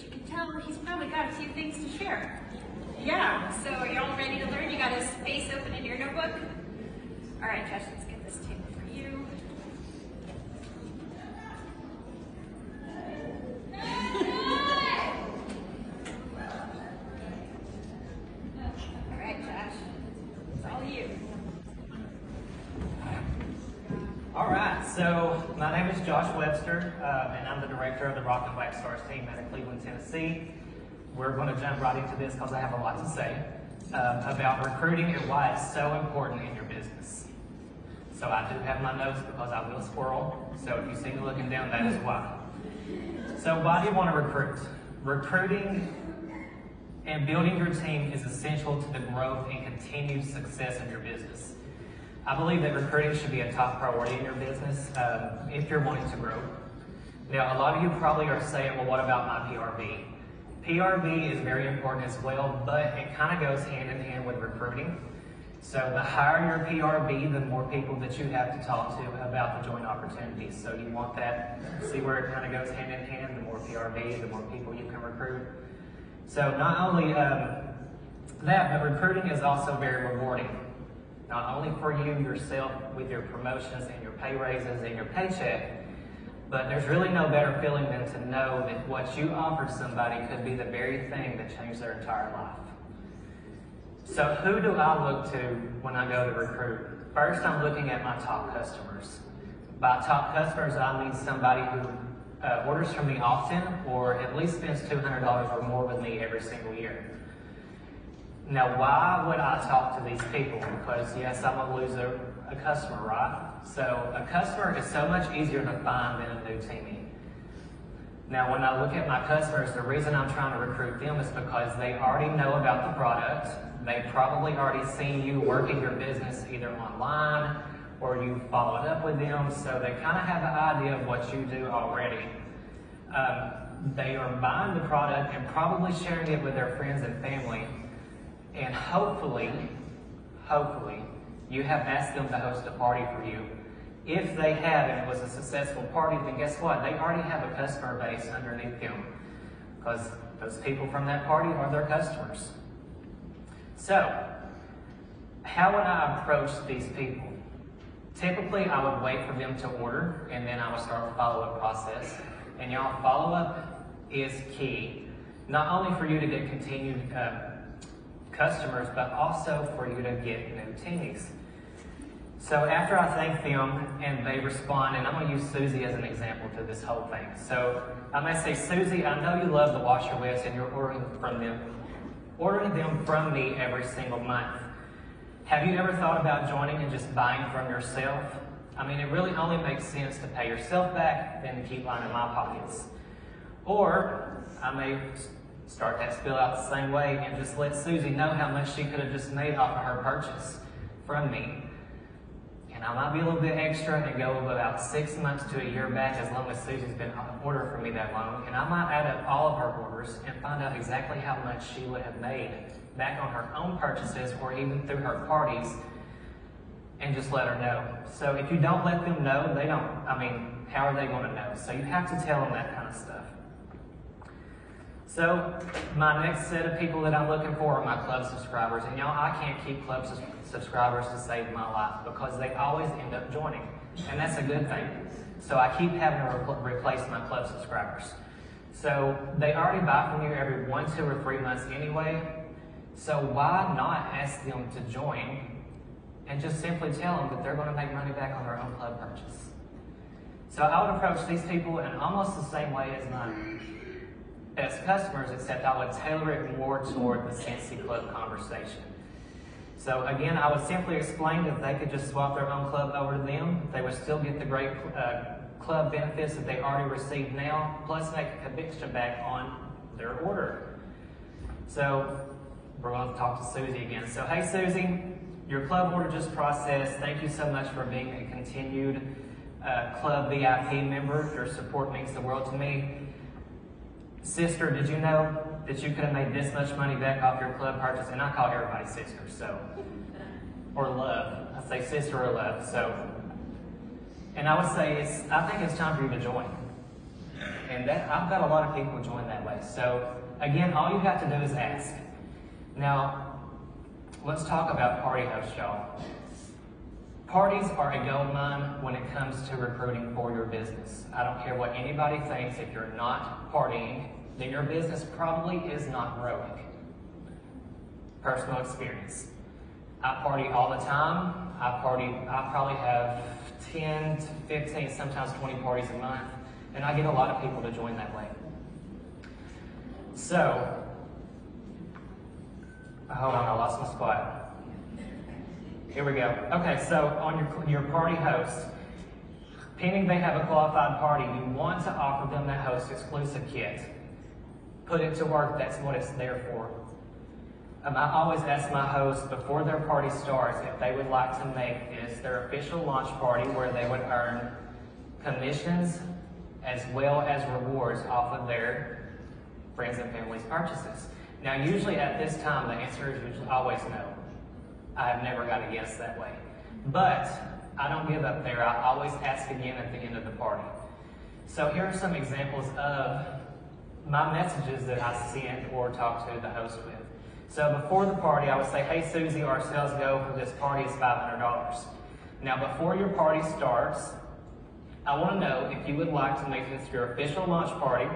you can tell he's probably got a few things to share. Yeah, so are you all ready to learn? You got a space open in your notebook? All right, Josh, let's get this table for you. All right, Josh, it's all you. All right, so my name is Josh Webster, and I'm the director of the Rock and Wax Stars team out of Cleveland, Tennessee. We're going to jump right into this because I have a lot to say about recruiting and why it's so important in your business. So I do have my notes because I will squirrel, so if you see me looking down, that is why. So why do you want to recruit? Recruiting and building your team is essential to the growth and continued success of your business. I believe that recruiting should be a top priority in your business if you're wanting to grow. Now, a lot of you probably are saying, well, what about my PRV? PRV is very important as well, but it kind of goes hand in hand with recruiting. So the higher your PRV, the more people that you have to talk to about the joint opportunities. So you want that, see where it kind of goes hand in hand, the more PRV, the more people you can recruit. So not only that, but recruiting is also very rewarding. Not only for you yourself with your promotions and your pay raises and your paycheck, but there's really no better feeling than to know that what you offered somebody could be the very thing that changed their entire life. So who do I look to when I go to recruit? First, I'm looking at my top customers. By top customers, I mean somebody who orders from me often or at least spends $200 or more with me every single year. Now, why would I talk to these people? Because yes, I'm going to lose a customer, right? So a customer is so much easier to find than a new teammate. Now, when I look at my customers, the reason I'm trying to recruit them is because they already know about the product. They've probably already seen you working your business either online or you've followed up with them, so they kind of have an idea of what you do already. They are buying the product and probably sharing it with their friends and family. And hopefully, you have asked them to host a party for you. If they have and it was a successful party, then guess what? They already have a customer base underneath them because those people from that party are their customers. So, how would I approach these people? Typically, I would wait for them to order and then I would start the follow-up process. And y'all, follow-up is key, not only for you to get continued customers, but also for you to get new teamies. So after I thank them and they respond, and I'm going to use Susie as an example to this whole thing. So I may say, Susie, I know you love the washer whips and you're ordering them from me every single month. Have you ever thought about joining and just buying from yourself? I mean, it really only makes sense to pay yourself back than to keep lining my pockets. Or I may start that spill out the same way and just let Susie know how much she could have just made off of her purchase from me. And I might be a little bit extra and go about 6 months to a year back as long as Susie's been on order for me that long. And I might add up all of her orders and find out exactly how much she would have made back on her own purchases or even through her parties and just let her know. So if you don't let them know, how are they going to know? So you have to tell them that kind of stuff. So my next set of people that I'm looking for are my club subscribers. And y'all, I can't keep club subscribers to save my life because they always end up joining. And that's a good thing. So I keep having to replace my club subscribers. So they already buy from you every 1, 2, or 3 months anyway. So why not ask them to join and just simply tell them that they're going to make money back on their own club purchase? So I would approach these people in almost the same way as my best customers, except I would tailor it more toward the Cincy Club conversation. So again, I would simply explain that they could just swap their own club over to them. They would still get the great club benefits that they already received now, plus make a conviction back on their order. So we're going to talk to Susie again. So hey Susie, your club order just processed. Thank you so much for being a continued club VIP member. Your support means the world to me. Sister, did you know that you could have made this much money back off your club purchase? And I call everybody sister, so, or love. I say sister or love, so. And I would say, I think it's time for you to join. And I've got a lot of people join that way. place. So again, all you have to do is ask. Now, let's talk about party hosts, y'all. Parties are a gold mine when it comes to recruiting for your business. I don't care what anybody thinks. If you're not partying, then your business probably is not growing. Personal experience. I party all the time. I probably have 10 to 15, sometimes 20 parties a month, and I get a lot of people to join that way. So, hold on, I lost my spot. Here we go. Okay, so on your party host, pending they have a qualified party, you want to offer them that host exclusive kit. Put it to work, that's what it's there for. I always ask my hosts before their party starts if they would like to make this their official launch party where they would earn commissions as well as rewards off of their friends and family's purchases. Now, usually at this time, the answer is usually always no. I have never got a yes that way. But I don't give up there. I always ask again at the end of the party. So here are some examples of my messages that I send or talk to the host with. So before the party, I would say, hey, Susie, our sales goal for this party is $500. Now, before your party starts, I want to know if you would like to make this your official launch party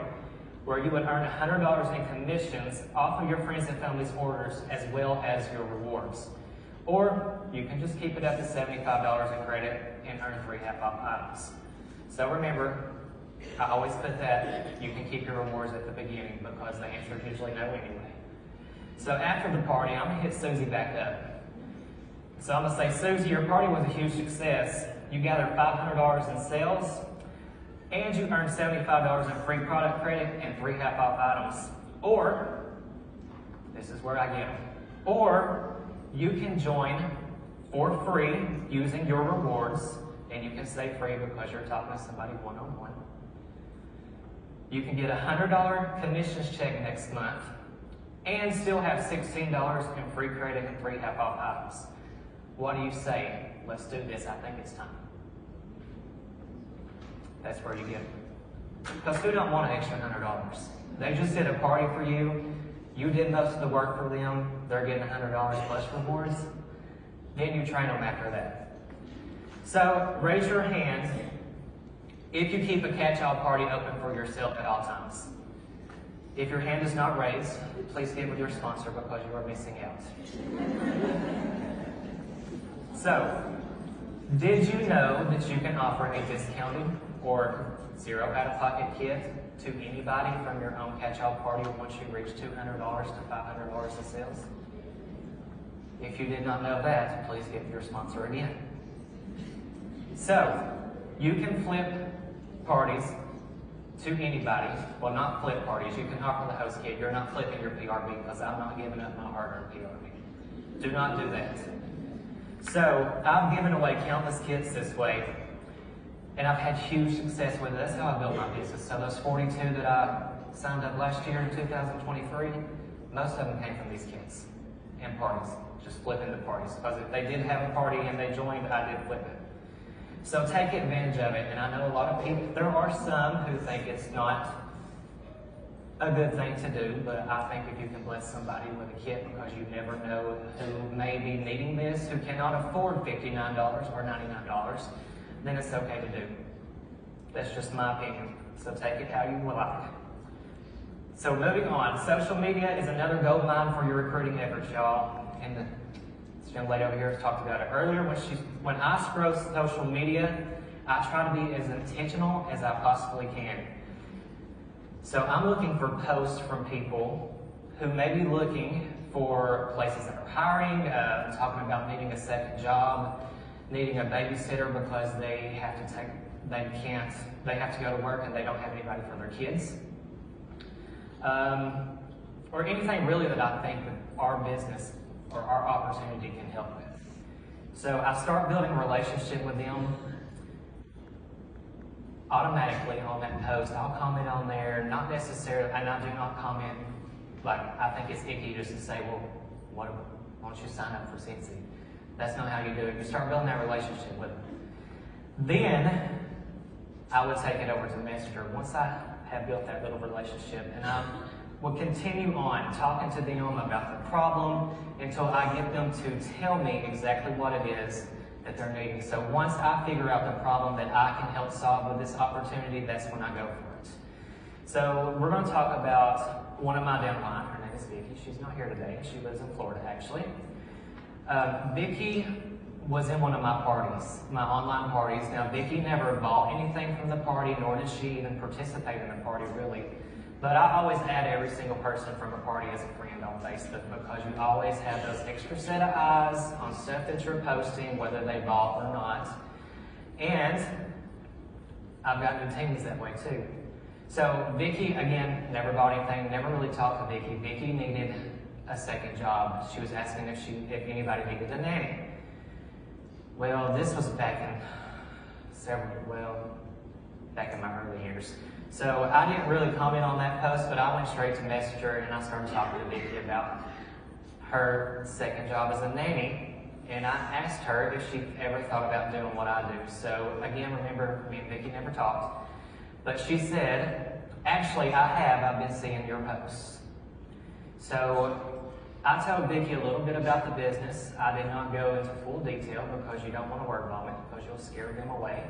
where you would earn $100 in commissions off of your friends and family's orders as well as your rewards. Or you can just keep it up to $75 in credit and earn 3 half-off items. So remember, I always put that you can keep your rewards at the beginning because the answer is usually no anyway. So after the party, I'm going to hit Susie back up. So I'm going to say, Susie, your party was a huge success. You gathered $500 in sales, and you earned $75 in free product credit and 3 half-off items. Or, this is where I get them, or you can join for free using your rewards, and you can say free because you're talking to somebody one-on-one. You can get a $100 commissions check next month and still have $16 in free credit and 3 half-off items. What do you say? Let's do this. I think it's time. That's where you get it. Because who don't want an extra $100? They just did a party for you. You did most of the work for them. They're getting $100 plus rewards. Then you train them after that. So raise your hand if you keep a catch-all party open for yourself at all times. If your hand is not raised, please get with your sponsor because you are missing out. So, did you know that you can offer a discounted or zero out-of-pocket kit to anybody from your own catch-all party once you reach $200 to $500 in sales? If you did not know that, please get with your sponsor again. So, you can flip parties to anybody. Well, not flip parties. You can offer the host kit. You're not flipping your PRB because I'm not giving up my hard-earned PRB. Do not do that. So, I've given away countless kits this way, and I've had huge success with it. That's how I built my business. So those 42 that I signed up last year in 2023, most of them came from these kits and parties, just flipping the parties. Because if they did have a party and they joined, I did flip it. So take advantage of it, and I know a lot of people, there are some who think it's not a good thing to do, but I think if you can bless somebody with a kit because you never know who may be needing this, who cannot afford $59 or $99, then it's okay to do. That's just my opinion, so take it how you like. So moving on, social media is another gold mine for your recruiting efforts, y'all. And this young lady over here has talked about it earlier. When I scroll social media, I try to be as intentional as I possibly can. So I'm looking for posts from people who may be looking for places that are hiring, talking about needing a second job, needing a babysitter because they have to go to work and they don't have anybody for their kids. Or anything really that I think that our business or our opportunity can help with. So I start building a relationship with them. Automatically on that post, I'll comment on there, not necessarily, and I do not comment, like, I think it's icky just to say, well, why don't you sign up for CNC? That's not how you do it. You start building that relationship with them. Then, I would take it over to Messenger. Once I have built that little relationship, and will continue on talking to them about the problem until I get them to tell me exactly what it is that they're needing. So once I figure out the problem that I can help solve with this opportunity, that's when I go for it. So we're going to talk about one of my downline. Her name is Vicki. She's not here today. She lives in Florida, actually. Vicki was in one of my parties, my online parties. Now, Vicki never bought anything from the party, nor did she even participate in the party, really. But I always add every single person from a party as a friend on Facebook because you always have those extra set of eyes on stuff that you're posting, whether they bought or not. And I've got new teams that way too. So Vicki, again, never bought anything, never really talked to Vicki. Vicki needed a second job. She was asking if anybody needed a nanny. Well, this was back in my early years. So I didn't really comment on that post, but I went straight to Messenger and I started talking to Vicki about her second job as a nanny. And I asked her if she ever thought about doing what I do. So again, remember, me and Vicki never talked. But she said, actually, I've been seeing your posts. So I told Vicki a little bit about the business. I did not go into full detail because you don't want to word vomit because you'll scare them away.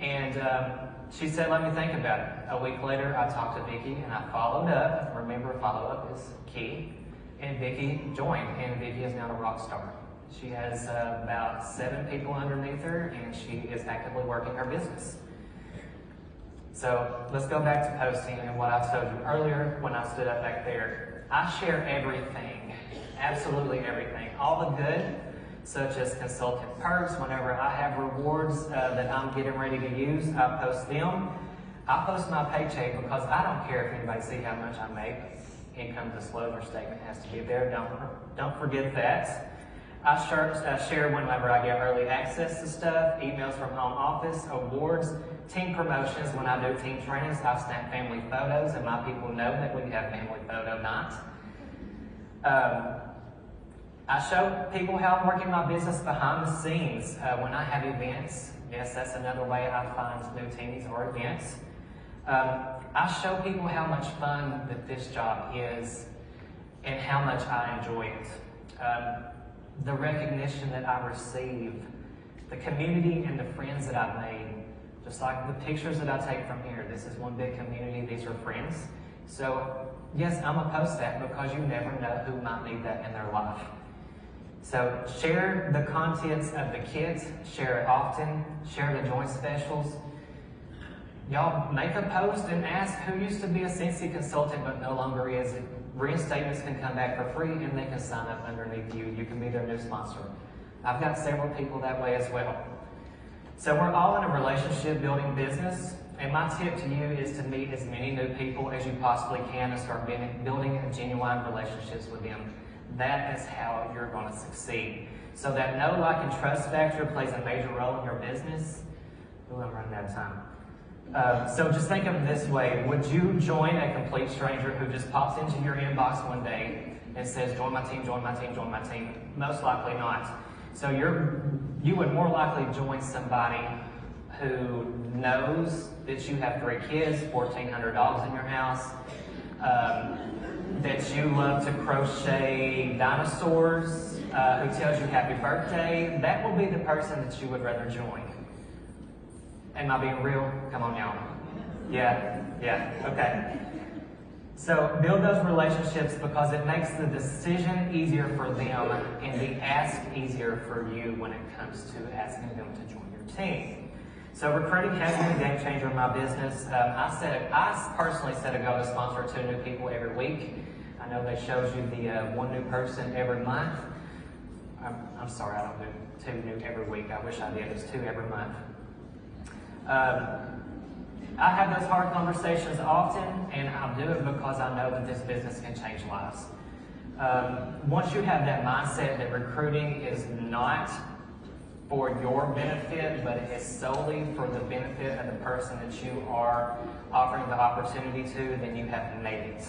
And she said, let me think about it. A week later, I talked to Vicki and I followed up. Remember, follow-up is key. And Vicki joined, and Vicki is now a rock star. She has about 7 people underneath her, and she is actively working her business. So let's go back to posting and what I told you earlier when I stood up back there. I share everything, absolutely everything. All the good, such as consultant perks. Whenever I have rewards that I'm getting ready to use, I post them. I post my paycheck because I don't care if anybody sees how much I make. Income disclosure statement has to be there. Don't forget that. I share whenever I get early access to stuff, emails from home office, awards, team promotions. When I do team trainings, I snap family photos, and my people know that we have family photo night. I show people how I'm working my business behind the scenes. When I have events, yes, that's another way I find new teams or events. I show people how much fun that this job is and how much I enjoy it. The recognition that I receive, the community and the friends that I've made, just like the pictures that I take from here. This is one big community. These are friends. So, yes, I'm going to post that because you never know who might need that in their life. So, share the contents of the kit. Share it often. Share the joint specials. Y'all make a post and ask who used to be a Cincy consultant but no longer is. Reinstatements can come back for free and they can sign up underneath you. You can be their new sponsor. I've got several people that way as well. So we're all in a relationship building business, and my tip to you is to meet as many new people as you possibly can and start building genuine relationships with them. That is how you're going to succeed. So that know, like, and trust factor plays a major role in your business. Ooh, I'm running out of time. So just think of it this way. Would you join a complete stranger who just pops into your inbox one day and says, join my team, join my team, join my team? Most likely not. So you would more likely join somebody who knows that you have 3 kids, $1,400 in your house, that you love to crochet dinosaurs, who tells you happy birthday. That will be the person that you would rather join. Am I being real? Come on now. Yeah, okay. So build those relationships because it makes the decision easier for them and the ask easier for you when it comes to asking them to join your team. So recruiting has been a game changer in my business. I personally set a goal to sponsor 2 new people every week. I know they showed you the 1 new person every month. I'm sorry, I don't do 2 new every week. I wish I did. It's 2 every month. I have those hard conversations often, and I do it because I know that this business can change lives. Once you have that mindset that recruiting is not for your benefit, but it is solely for the benefit of the person that you are offering the opportunity to, then you have made it.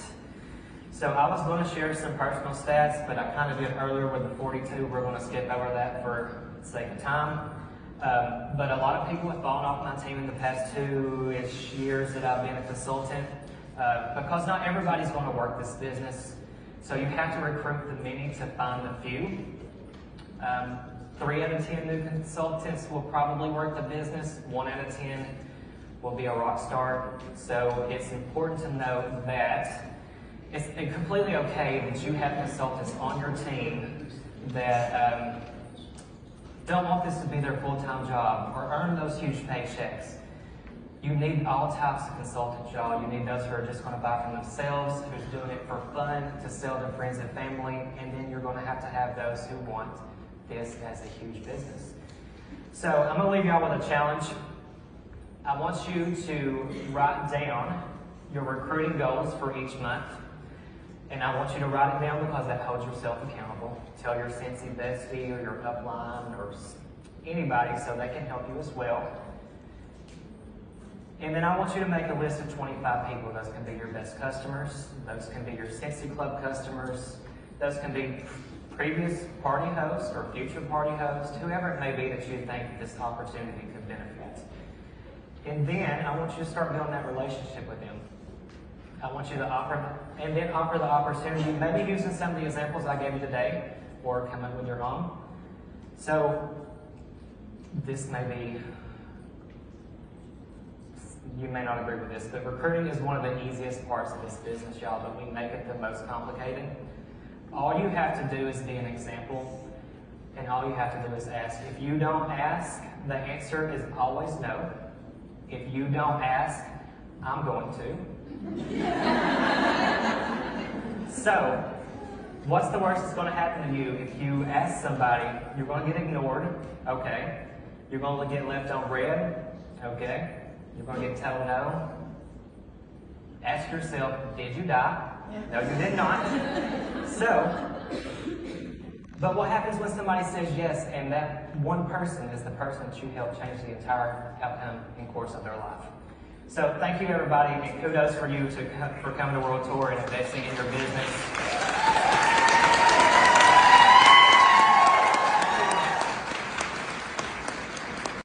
So I was going to share some personal stats, but I kind of did earlier with the 42. We're going to skip over that for the sake of time. But a lot of people have fallen off my team in the past 2-ish years that I've been a consultant. because not everybody's going to work this business. So you have to recruit the many to find the few. 3 out of 10 new consultants will probably work the business. 1 out of 10 will be a rock star. So it's important to know that it's completely okay that you have consultants on your team that don't want this to be their full-time job or earn those huge paychecks. You need all types of consultants, y'all. You need those who are just going to buy from themselves, who's doing it for fun, to sell to friends and family, and then you're going to have those who want this as a huge business. So I'm going to leave y'all with a challenge. I want you to write down your recruiting goals for each month, and I want you to write it down because that holds yourself accountable. Tell your Cincy bestie or your upline or anybody so they can help you as well. And then I want you to make a list of 25 people. Those can be your best customers. Those can be your Cincy Club customers. Those can be previous party hosts or future party hosts, whoever it may be that you think this opportunity could benefit. And then I want you to start building that relationship with them. I want you to offer the opportunity, maybe using some of the examples I gave you today, or come up with your own. So this may be, you may not agree with this, but recruiting is one of the easiest parts of this business, y'all, but we make it the most complicated. All you have to do is be an example, and all you have to do is ask. If you don't ask, the answer is always no. If you don't ask, I'm going to. So, what's the worst that's going to happen to you? If you ask somebody, you're going to get ignored, okay. You're going to get left on red, okay. You're going to get told no. Ask yourself, did you die? No, you did not. So, but what happens when somebody says yes, and that one person is the person that you help change the entire outcome and course of their life? So thank you, everybody, and kudos for you for coming to World Tour and investing in your business.